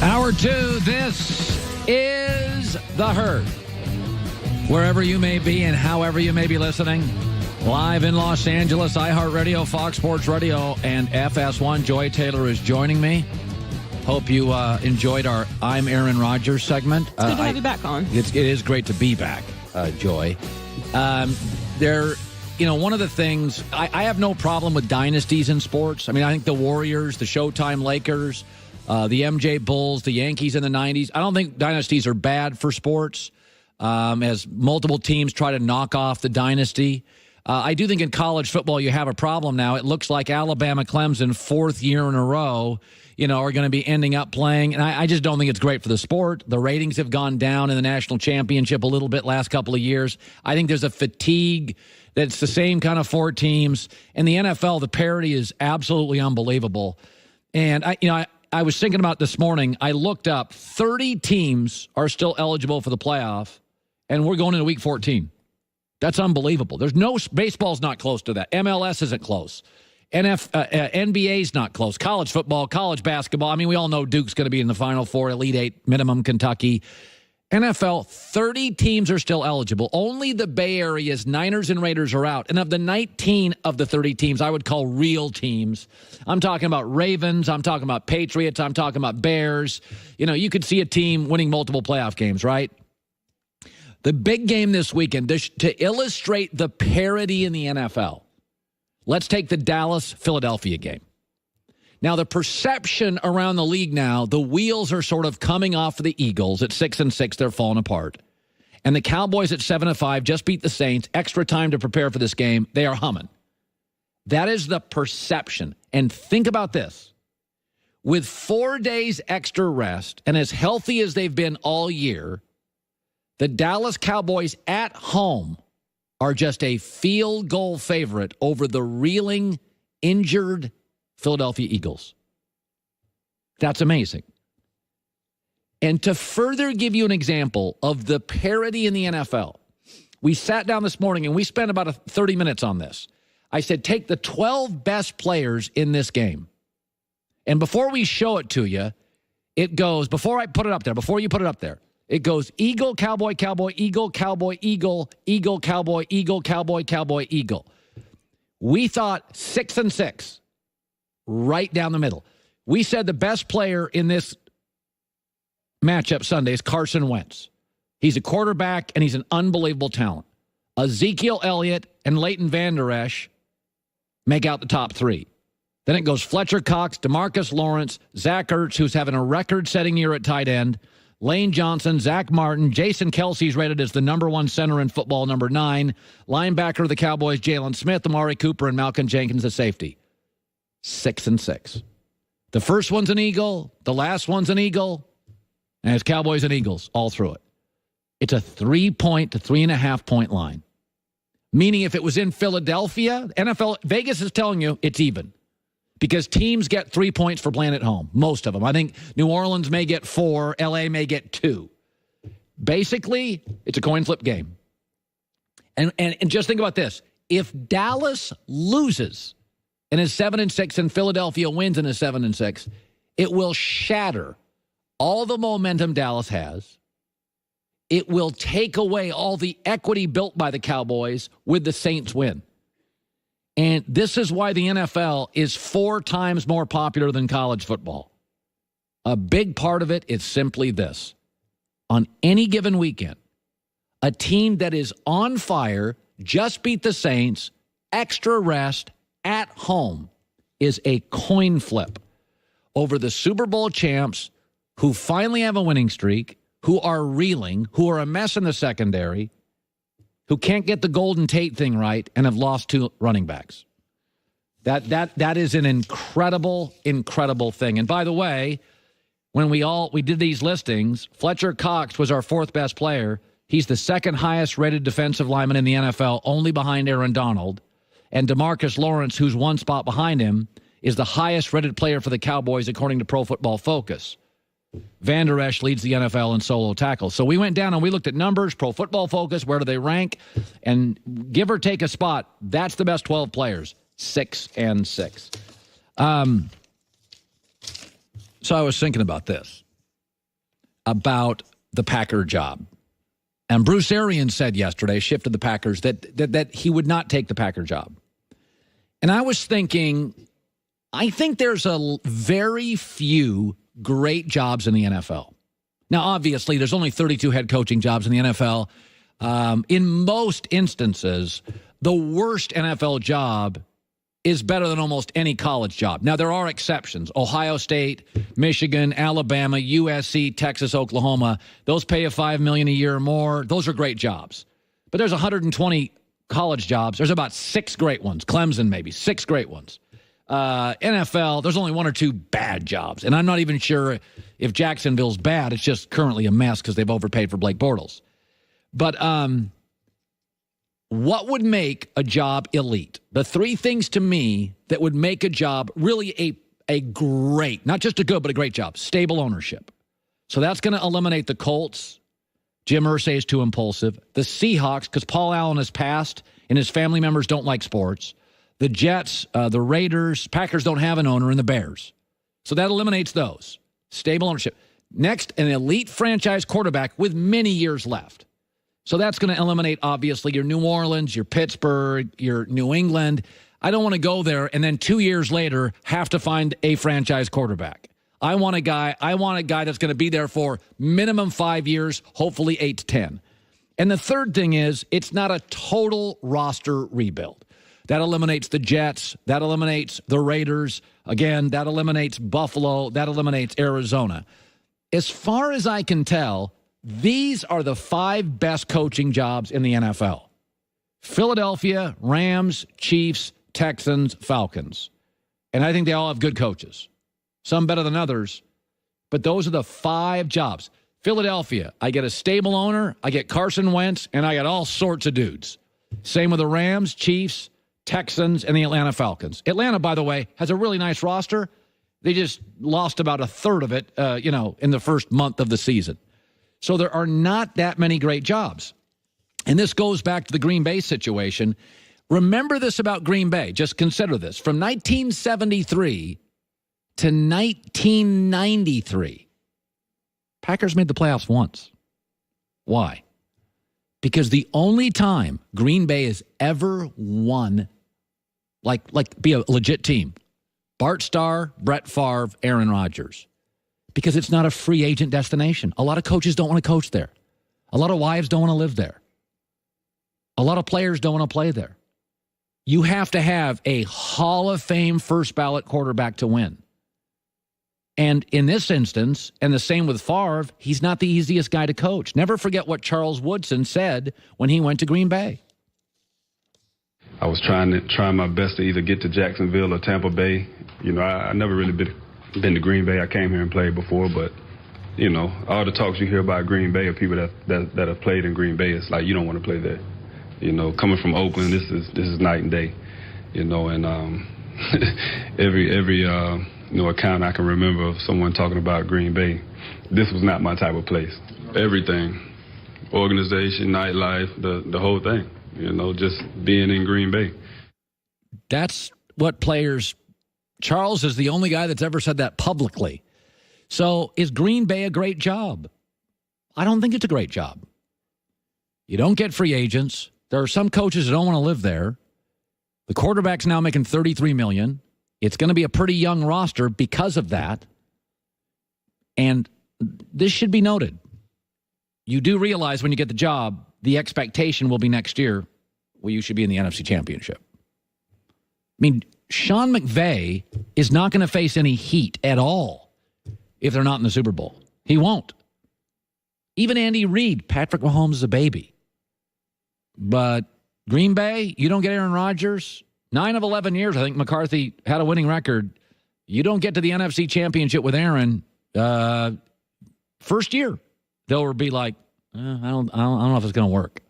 Hour 2, this is The Herd. Wherever you may be and however you may be listening, live in Los Angeles, iHeartRadio, Fox Sports Radio, and FS1. Joy Taylor is joining me. Hope you enjoyed our I'm Aaron Rodgers segment. It's good to have you back on. It is great to be back, Joy. One of the things, I have no problem with dynasties in sports. I mean, I think the Warriors, the Showtime Lakers, the MJ Bulls, the Yankees in the 90s, I don't think dynasties are bad for sports as multiple teams try to knock off the dynasty. I do think in college football you have a problem now. It looks like Alabama, Clemson, fourth year in a row, are going to be ending up playing. And I just don't think it's great for the sport. The ratings have gone down in the national championship a little bit last couple of years. I think there's a fatigue that's the same kind of four teams. In the NFL, the parity is absolutely unbelievable. And I was thinking about this morning. I looked up 30 teams are still eligible for the playoff, and we're going into week 14. That's unbelievable. Baseball's not close to that. MLS isn't close. NBA's not close. College football, college basketball. I mean, we all know Duke's going to be in the Final Four, Elite Eight, minimum Kentucky. NFL, 30 teams are still eligible. Only the Bay Area's Niners and Raiders are out. And of the 19 of the 30 teams, I would call real teams. I'm talking about Ravens. I'm talking about Patriots. I'm talking about Bears. You could see a team winning multiple playoff games, right? The big game this weekend, to illustrate the parity in the NFL, let's take the Dallas-Philadelphia game. Now, the perception around the league now, the wheels are sort of coming off of the Eagles. At 6-6, they're falling apart. And the Cowboys at 7-5 just beat the Saints. Extra time to prepare for this game. They are humming. That is the perception. And think about this. With 4 days extra rest and as healthy as they've been all year, the Dallas Cowboys at home are just a field goal favorite over the reeling, injured Philadelphia Eagles. That's amazing. And to further give you an example of the parity in the NFL, we sat down this morning and we spent about 30 minutes on this. I said, take the 12 best players in this game. And before we show it to you, it goes, before you put it up there, it goes Eagle, Cowboy, Cowboy, Eagle, Cowboy, Eagle, Eagle, Cowboy, Eagle, Cowboy, Cowboy, Eagle. We thought 6-6, right down the middle. We said the best player in this matchup Sunday is Carson Wentz. He's a quarterback, and he's an unbelievable talent. Ezekiel Elliott and Leighton Vander Esch make out the top three. Then it goes Fletcher Cox, DeMarcus Lawrence, Zach Ertz, who's having a record-setting year at tight end, Lane Johnson, Zach Martin, Jason Kelsey's rated as the number one center in football, number 9. Linebacker of the Cowboys, Jalen Smith, Amari Cooper, and Malcolm Jenkins, a safety. 6-6. The first one's an Eagle. The last one's an Eagle. And it's Cowboys and Eagles all through it. It's a 3-point to 3.5-point line. Meaning if it was in Philadelphia, Vegas is telling you it's even. Because teams get 3 points for playing at home. Most of them. I think New Orleans may get 4. L.A. may get 2. Basically, it's a coin flip game. And just think about this. If Dallas loses and is 7-6 and Philadelphia wins and is 7-6, it will shatter all the momentum Dallas has. It will take away all the equity built by the Cowboys with the Saints win. And this is why the NFL is 4 times more popular than college football. A big part of it is simply this. On any given weekend, a team that is on fire, just beat the Saints, extra rest, at home, is a coin flip over the Super Bowl champs who finally have a winning streak, who are reeling, who are a mess in the secondary, who can't get the Golden Tate thing right and have lost 2 running backs. That is an incredible, incredible thing. And by the way, when we did these listings, Fletcher Cox was our 4th best player. He's the 2nd highest rated defensive lineman in the NFL, only behind Aaron Donald. And DeMarcus Lawrence, who's 1 spot behind him, is the highest rated player for the Cowboys according to Pro Football Focus. Vander Esch leads the NFL in solo tackles. So we went down and we looked at numbers, Pro Football Focus, where do they rank, and give or take a spot, that's the best 12 players, 6-6. So I was thinking about this. about the Packer job. And Bruce Arians said yesterday, shifted the Packers, that he would not take the Packer job. And I was thinking, I think there's a very few great jobs in the NFL. Now, obviously, there's only 32 head coaching jobs in the NFL. In most instances, the worst NFL job is better than almost any college job. Now, there are exceptions. Ohio State, Michigan, Alabama, USC, Texas, Oklahoma, those pay you $5 million a year or more. Those are great jobs. But there's 120 college jobs. There's about 6 great ones. Clemson, maybe. 6 great ones. NFL, there's only 1 or 2 bad jobs. And I'm not even sure if Jacksonville's bad. It's just currently a mess because they've overpaid for Blake Bortles. But what would make a job elite? The 3 things to me that would make a job really a great, not just a good, but a great job. Stable ownership. So that's going to eliminate the Colts. Jim Irsay is too impulsive. The Seahawks, because Paul Allen has passed and his family members don't like sports. The Jets, the Raiders, Packers don't have an owner, and the Bears. So that eliminates those. Stable ownership. Next, an elite franchise quarterback with many years left. So that's going to eliminate, obviously, your New Orleans, your Pittsburgh, your New England. I don't want to go there and then 2 years later have to find a franchise quarterback. I want a guy that's going to be there for minimum 5 years, hopefully 8 to 10. And the third thing is it's not a total roster rebuild. That eliminates the Jets. That eliminates the Raiders. Again, that eliminates Buffalo. That eliminates Arizona. As far as I can tell, these are the 5 best coaching jobs in the NFL. Philadelphia, Rams, Chiefs, Texans, Falcons. And I think they all have good coaches. Some better than others. But those are the 5 jobs. Philadelphia, I get a stable owner, I get Carson Wentz, and I get all sorts of dudes. Same with the Rams, Chiefs, Texans, and the Atlanta Falcons. Atlanta, by the way, has a really nice roster. They just lost about a third of it, in the first month of the season. So there are not that many great jobs. And this goes back to the Green Bay situation. Remember this about Green Bay. Just consider this. From 1973 to 1993, Packers made the playoffs once. Why? Because the only time Green Bay has ever won, like be a legit team, Bart Starr, Brett Favre, Aaron Rodgers. Because it's not a free agent destination. A lot of coaches don't want to coach there. A lot of wives don't want to live there. A lot of players don't want to play there. You have to have a Hall of Fame first ballot quarterback to win. And in this instance, and the same with Favre, he's not the easiest guy to coach. Never forget what Charles Woodson said when he went to Green Bay. I was trying my best to either get to Jacksonville or Tampa Bay. I never really been to Green Bay. I came here and played before, but, all the talks you hear about Green Bay are people that have played in Green Bay. It's like you don't want to play there. Coming from Oakland, this is night and day. And every account I can remember of someone talking about Green Bay, this was not my type of place. Everything, organization, nightlife, the whole thing. Just being in Green Bay. That's what players. Charles is the only guy that's ever said that publicly. So is Green Bay a great job? I don't think it's a great job. You don't get free agents. There are some coaches that don't want to live there. The quarterback's now making $33 million. It's going to be a pretty young roster because of that. And this should be noted. You do realize when you get the job, the expectation will be next year, well, you should be in the NFC Championship. I mean, Sean McVay is not going to face any heat at all if they're not in the Super Bowl. He won't. Even Andy Reid, Patrick Mahomes is a baby. But Green Bay, you don't get Aaron Rodgers. 9 of 11 years, I think McCarthy had a winning record. You don't get to the NFC Championship with Aaron. First year, they'll be like, I don't know if it's going to work.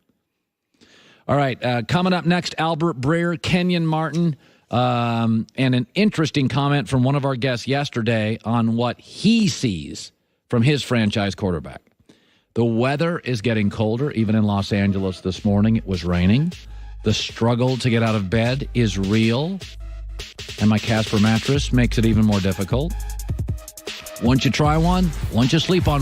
All right, coming up next, Albert Breer, Kenyon Martin, and an interesting comment from one of our guests yesterday on what he sees from his franchise quarterback. The weather is getting colder, even in Los Angeles this morning. It was raining. The struggle to get out of bed is real, and my Casper mattress makes it even more difficult. Once you try one, once you sleep on one,